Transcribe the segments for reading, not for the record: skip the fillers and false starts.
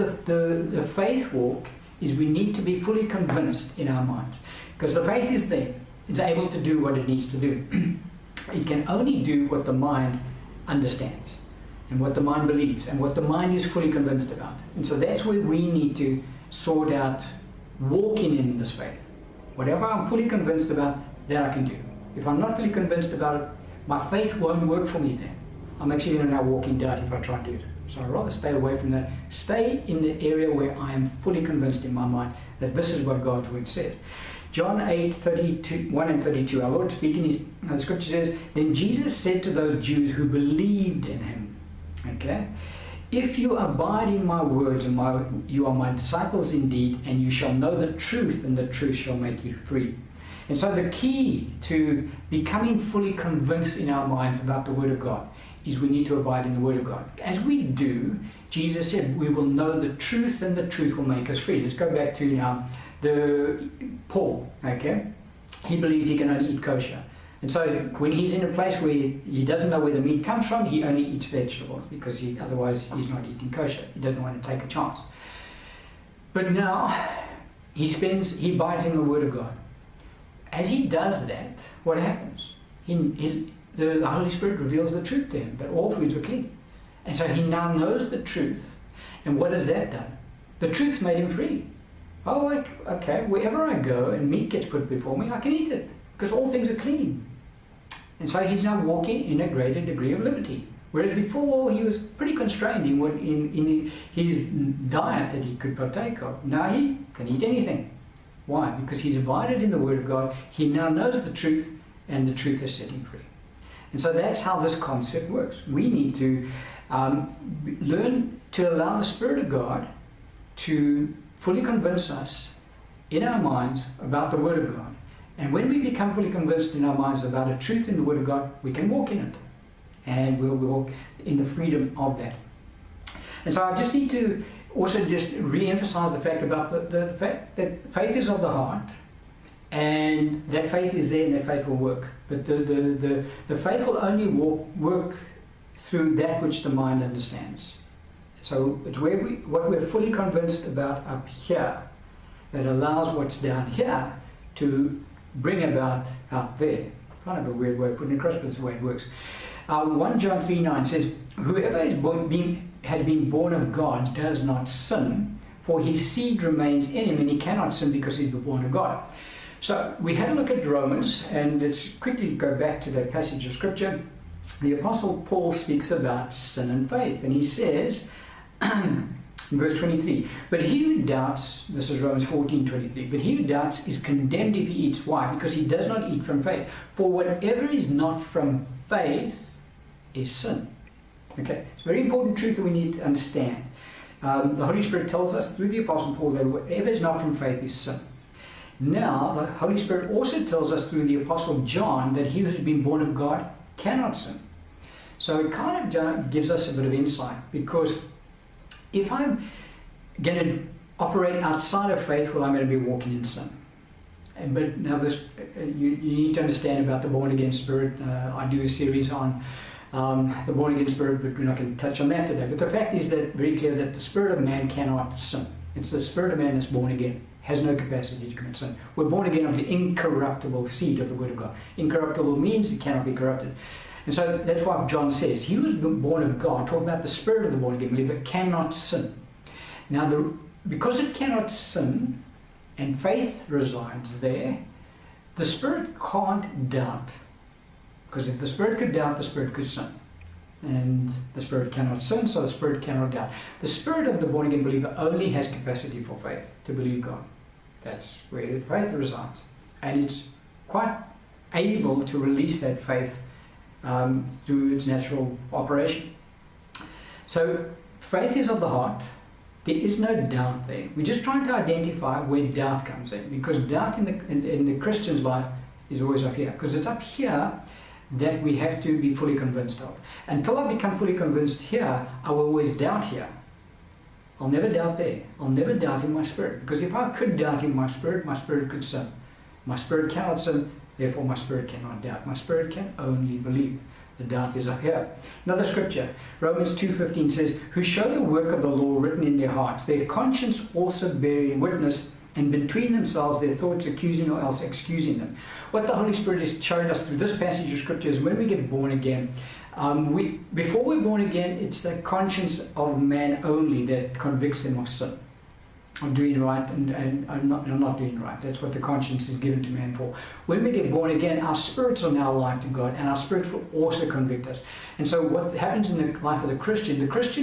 of the faith walk is we need to be fully convinced in our minds. Because the faith is there. It's able to do what it needs to do. It can only do what the mind understands, and what the mind believes, and what the mind is fully convinced about. And so that's where we need to sort out walking in this faith. Whatever I'm fully convinced about, that I can do. If I'm not fully convinced about it, my faith won't work for me then. I'm actually going to now walk in doubt if I try and do it. So I'd rather stay away from that. Stay in the area where I am fully convinced in my mind that this is what God's word says. John 8:1 and 32, our Lord speaking, the scripture says, "Then Jesus said to those Jews who believed in him," okay, "If you abide in my words, and you are my disciples indeed, and you shall know the truth, and the truth shall make you free." And so the key to becoming fully convinced in our minds about the Word of God is we need to abide in the Word of God. As we do, Jesus said, we will know the truth, and the truth will make us free. Let's go back to now Paul, okay? He believes he can only eat kosher. And so when he's in a place where he doesn't know where the meat comes from, he only eats vegetables, because otherwise he's not eating kosher. He doesn't want to take a chance. But now he abides in the Word of God. As he does that, what happens? The Holy Spirit reveals the truth to him, that all foods are clean. And so he now knows the truth. And what has that done? The truth made him free. Oh, okay, wherever I go and meat gets put before me, I can eat it, because all things are clean. And so he's now walking in a greater degree of liberty. Whereas before he was pretty constrained in his diet that he could partake of. Now he can eat anything. Why? Because he's abided in the Word of God. He now knows the truth, and the truth has set him free. And so that's how this concept works. We need to learn to allow the Spirit of God to fully convince us in our minds about the Word of God. And when we become fully convinced in our minds about a truth in the Word of God, we can walk in it. And we'll walk in the freedom of that. And so I just need to also just re-emphasize the fact about the fact that faith is of the heart, and that faith is there, and that faith will work. But the faith will only work through that which the mind understands. So it's what we're fully convinced about up here that allows what's down here to bring about out there. Kind of a weird way of putting it across, but it's the way it works. 1 John 3:9 says, "Whoever has been born of God does not sin, for his seed remains in him, and he cannot sin because he's born of God." So we had a look at Romans, and let's quickly go back to that passage of Scripture. The Apostle Paul speaks about sin and faith, and he says, in verse 23, "But he who doubts," this is Romans 14:23, "but he who doubts is condemned if he eats." Why? Because he does not eat from faith. "For whatever is not from faith is sin." Okay, it's a very important truth that we need to understand. The Holy Spirit tells us through the Apostle Paul that whatever is not from faith is sin. Now, the Holy Spirit also tells us through the Apostle John that he who has been born of God cannot sin. So it kind of gives us a bit of insight, because if I'm going to operate outside of faith, well, I'm going to be walking in sin. But now you need to understand about the born-again spirit. I do a series on the born-again spirit, but we're not going to touch on that today. But the fact is that very clear that the spirit of man cannot sin. It's the spirit of man that's born again, has no capacity to commit sin. We're born again of the incorruptible seed of the Word of God. Incorruptible means it cannot be corrupted. And so that's why John says, he who was born of God, talking about the spirit of the born-again believer, cannot sin. Now, because it cannot sin, and faith resides there, the spirit can't doubt. Because if the spirit could doubt, the spirit could sin. And the spirit cannot sin, so the spirit cannot doubt. The spirit of the born-again believer only has capacity for faith, to believe God. That's where the faith resides. And it's quite able to release that faith through its natural operation. So faith is of the heart. There is no doubt there. We're just trying to identify where doubt comes in, because doubt in the Christian's life is always up here, because it's up here that we have to be fully convinced of. Until I become fully convinced here, I will always doubt here. I'll never doubt there. I'll never doubt in my spirit, because if I could doubt in my spirit could sin. My spirit cannot sin, therefore my spirit cannot doubt. My spirit can only believe. The doubt is up here. Another scripture, Romans 2:15 says, who show the work of the law written in their hearts, their conscience also bearing witness, and between themselves their thoughts accusing or else excusing them. What the Holy Spirit is showing us through this passage of scripture is when we get born again, before we're born again, it's the conscience of man only that convicts them of sin, of doing right and not doing right. That's what the conscience is given to man for. When we get born again, our spirits are now alive to God, and our spirits will also convict us. And so what happens in the life of the Christian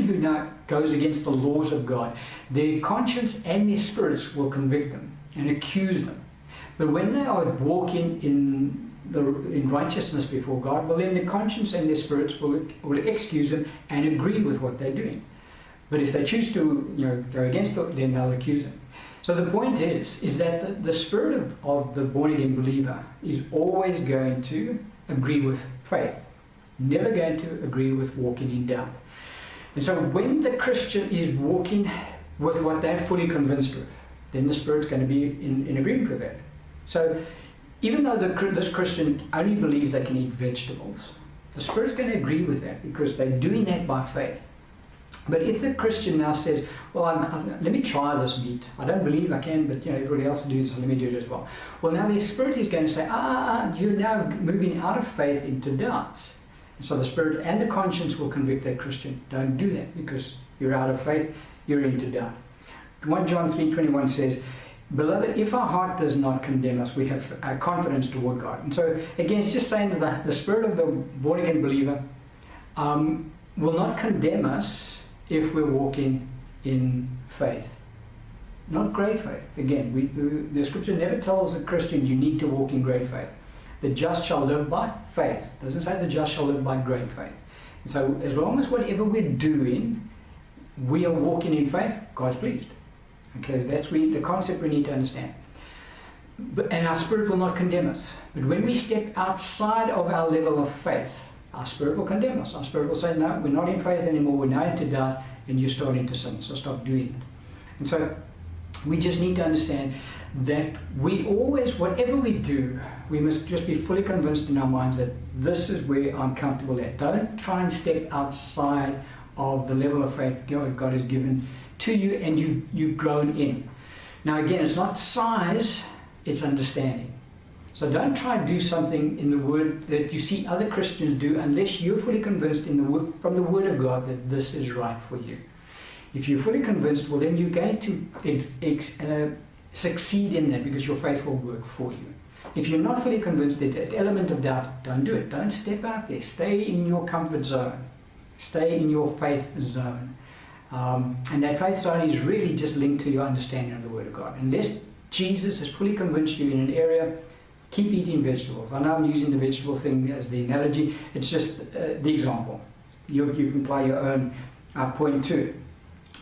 who now goes against the laws of God, their conscience and their spirits will convict them and accuse them. But when they are walking in righteousness before God, well, then the conscience and their spirits will excuse them and agree with what they're doing. But if they choose to go against it, then they'll accuse them. So the point is that the spirit of the born-again believer is always going to agree with faith, never going to agree with walking in doubt. And so when the Christian is walking with what they're fully convinced with, then the Spirit's going to be in agreement with that. So even though this Christian only believes they can eat vegetables, the Spirit's going to agree with that because they're doing that by faith. But if the Christian now says, well, let me try this meat. I don't believe I can, but everybody else does, so let me do it as well. Well, now the Spirit is going to say, you're now moving out of faith into doubt. And so the Spirit and the conscience will convict that Christian. Don't do that because you're out of faith, you're into doubt. 1 John 3:21 says, beloved, if our heart does not condemn us, we have confidence toward God. And so, again, it's just saying that the Spirit of the born-again believer will not condemn us if we're walking in faith. Not great faith. Again, the scripture never tells the Christians you need to walk in great faith. The just shall live by faith. It doesn't say the just shall live by great faith. And so as long as whatever we're doing, we are walking in faith, God's pleased. Okay, that's the concept we need to understand. And our spirit will not condemn us. But when we step outside of our level of faith, our spirit will condemn us. Our spirit will say, no, we're not in faith anymore, we're now into doubt, and you're starting to sin, so stop doing it. And so we just need to understand that we always, whatever we do, we must just be fully convinced in our minds that this is where I'm comfortable at. Don't try and step outside of the level of faith God has given to you and you've grown in. Now again, it's not size, it's understanding. So don't try and do something in the Word that you see other Christians do unless you're fully convinced from the Word of God that this is right for you. If you're fully convinced, well then you're going to succeed in that because your faith will work for you. If you're not fully convinced, there's that element of doubt, don't do it. Don't step out there. Stay in your comfort zone. Stay in your faith zone. And that faith zone is really just linked to your understanding of the Word of God. Unless Jesus has fully convinced you in an area, keep eating vegetables. I know I'm using the vegetable thing as the analogy. It's just the example. You can apply your own point to it.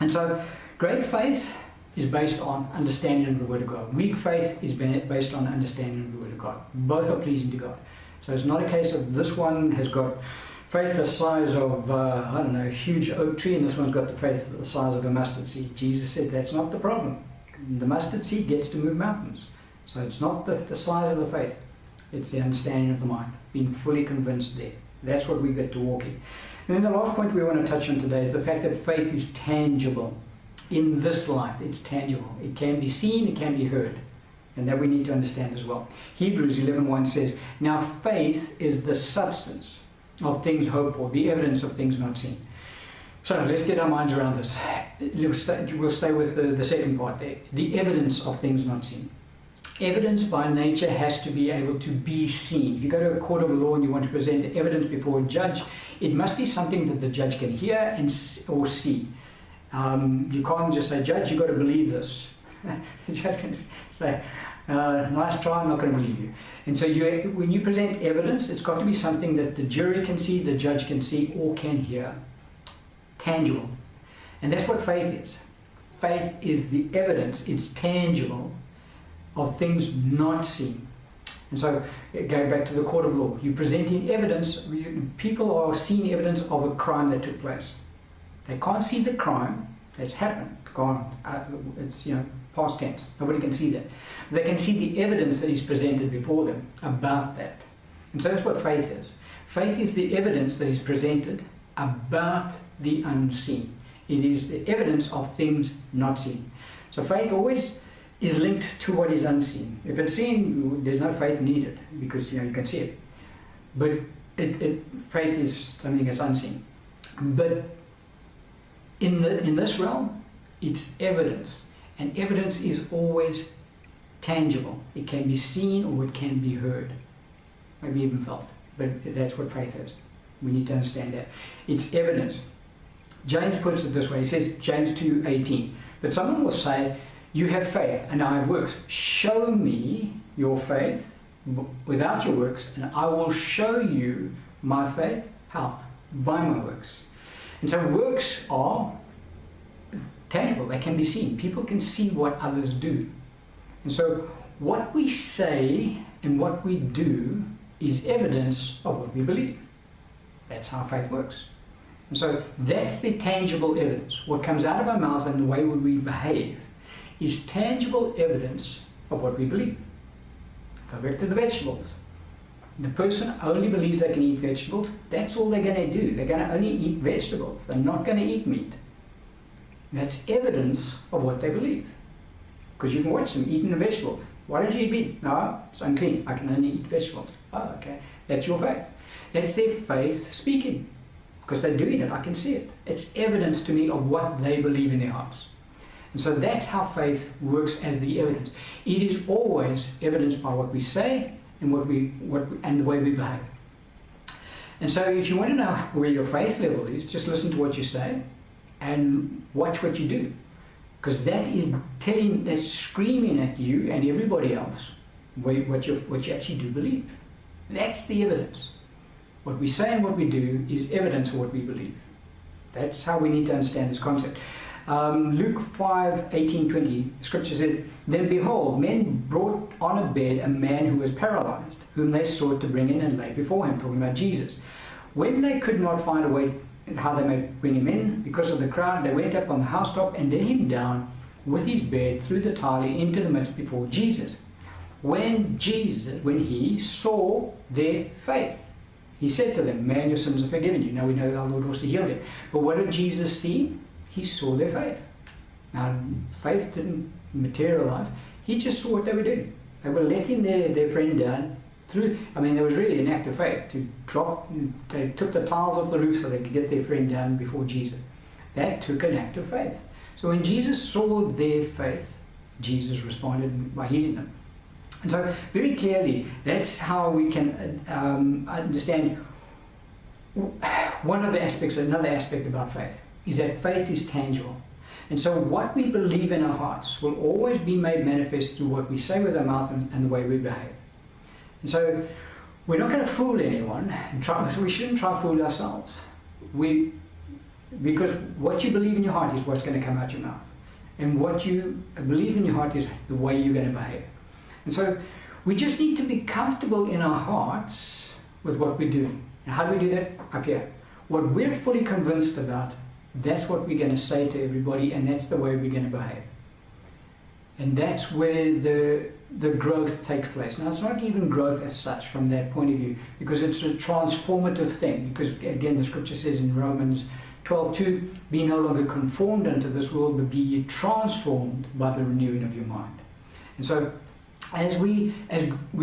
And so, great faith is based on understanding of the Word of God. Weak faith is based on understanding of the Word of God. Both are pleasing to God. So it's not a case of this one has got faith the size of, a huge oak tree, and this one's got the faith the size of a mustard seed. Jesus said that's not the problem. The mustard seed gets to move mountains. So it's not the size of the faith, it's the understanding of the mind, being fully convinced there. That's what we get to walk in. And then the last point we want to touch on today is the fact that faith is tangible. In this life, it's tangible. It can be seen, it can be heard. And that we need to understand as well. Hebrews 11:1 says, now faith is the substance of things hoped for, the evidence of things not seen. So let's get our minds around this. We'll stay with the second part there. The evidence of things not seen. Evidence by nature has to be able to be seen. If you go to a court of law and you want to present evidence before a judge, it must be something that the judge can hear or see. You can't just say, Judge, you've got to believe this. The judge can say, nice try, I'm not going to believe you. And so when you present evidence, it's got to be something that the jury can see, the judge can see, or can hear. Tangible. And that's what faith is. Faith is the evidence, it's tangible, of things not seen. And so, going back to the court of law, you're presenting evidence, people are seeing evidence of a crime that took place. They can't see the crime that's happened, gone, it's past tense, nobody can see that. They can see the evidence that is presented before them about that. And so that's what faith is. Faith is the evidence that is presented about the unseen. It is the evidence of things not seen. So faith always is linked to what is unseen. If it's seen, there's no faith needed because you can see it. But faith is something that's unseen. But in this realm, it's evidence. And evidence is always tangible. It can be seen or it can be heard. Maybe even felt. But that's what faith is. We need to understand that. It's evidence. James puts it this way. He says, James 2:18. But someone will say, you have faith and I have works. Show me your faith without your works and I will show you my faith. How? By my works. And so works are tangible. They can be seen. People can see what others do. And so what we say and what we do is evidence of what we believe. That's how faith works. And so that's the tangible evidence. What comes out of our mouths and the way we behave is tangible evidence of what we believe. Go back to the vegetables. The person only believes they can eat vegetables. That's all they're going to do. They're going to only eat vegetables. They're not going to eat meat. That's evidence of what they believe. Because you can watch them eating the vegetables. Why don't you eat meat? No, it's unclean. I can only eat vegetables. Oh, okay. That's your faith. That's their faith speaking. Because they're doing it. I can see it. It's evidence to me of what they believe in their hearts. And so that's how faith works as the evidence. It is always evidenced by what we say and and the way we behave. And so if you want to know where your faith level is, just listen to what you say and watch what you do. Because that is that's screaming at you and everybody else what you actually do believe. That's the evidence. What we say and what we do is evidence of what we believe. That's how we need to understand this concept. Luke 5:18-20, the scripture says, Then behold, men brought on a bed a man who was paralyzed, whom they sought to bring in and lay before him, talking about Jesus. When they could not find a way how they might bring him in, because of the crowd, they went up on the housetop and let him down with his bed through the tiling into the midst before Jesus. When he saw their faith, he said to them, Man, your sins are forgiven you. Now we know our Lord also healed him. But what did Jesus see? He saw their faith. Now, faith didn't materialize. He just saw what they were doing. They were letting their friend down through. There was really an act of faith to drop. They took the tiles off the roof so they could get their friend down before Jesus. That took an act of faith. So when Jesus saw their faith, Jesus responded by healing them. And so very clearly, that's how we can understand another aspect about faith. Is that faith is tangible. And so what we believe in our hearts will always be made manifest through what we say with our mouth and the way we behave. And so we're not going to fool anyone, so we shouldn't try to fool ourselves. Because what you believe in your heart is what's going to come out your mouth. And what you believe in your heart is the way you're going to behave. And so we just need to be comfortable in our hearts with what we're doing. And how do we do that? Up here. What we're fully convinced about, that's what we're going to say to everybody, and that's the way we're going to behave. And that's where the growth takes place. Now, it's not even growth as such from that point of view, because it's a transformative thing. Because, again, the scripture says in Romans 12:2, Be no longer conformed unto this world, but be ye transformed by the renewing of your mind. And so, as we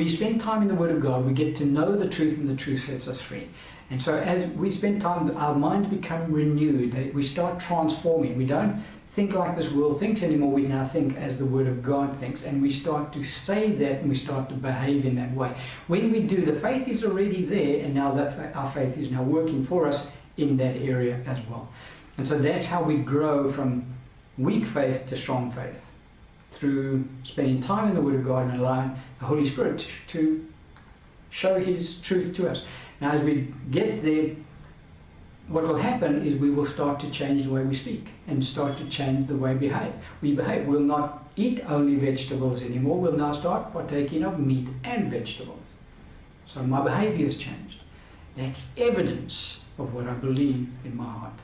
spend time in the Word of God, we get to know the truth, and the truth sets us free. And so as we spend time, our minds become renewed. We start transforming. We don't think like this world thinks anymore. We now think as the Word of God thinks. And we start to say that, and we start to behave in that way. When we do, the faith is already there, and now our faith is now working for us in that area as well. And so that's how we grow from weak faith to strong faith, through spending time in the Word of God and allowing the Holy Spirit to show His truth to us. Now, as we get there, what will happen is we will start to change the way we speak and start to change the way we behave. We'll not eat only vegetables anymore. We'll now start partaking of meat and vegetables. So my behavior has changed. That's evidence of what I believe in my heart.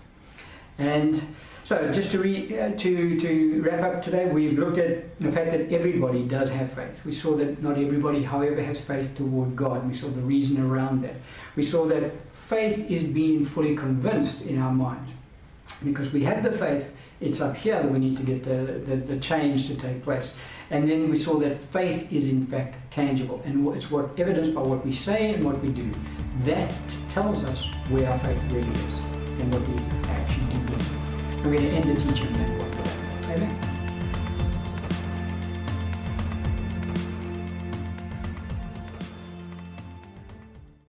And So just to wrap up today, we've looked at the fact that everybody does have faith. We saw that not everybody, however, has faith toward God. We saw the reason around that. We saw that faith is being fully convinced in our minds. Because we have the faith, it's up here that we need to get the change to take place. And then we saw that faith is in fact tangible, and it's what evidenced by what we say and what we do. That tells us where our faith really is and what we actually do. I'm going to end the teaching now.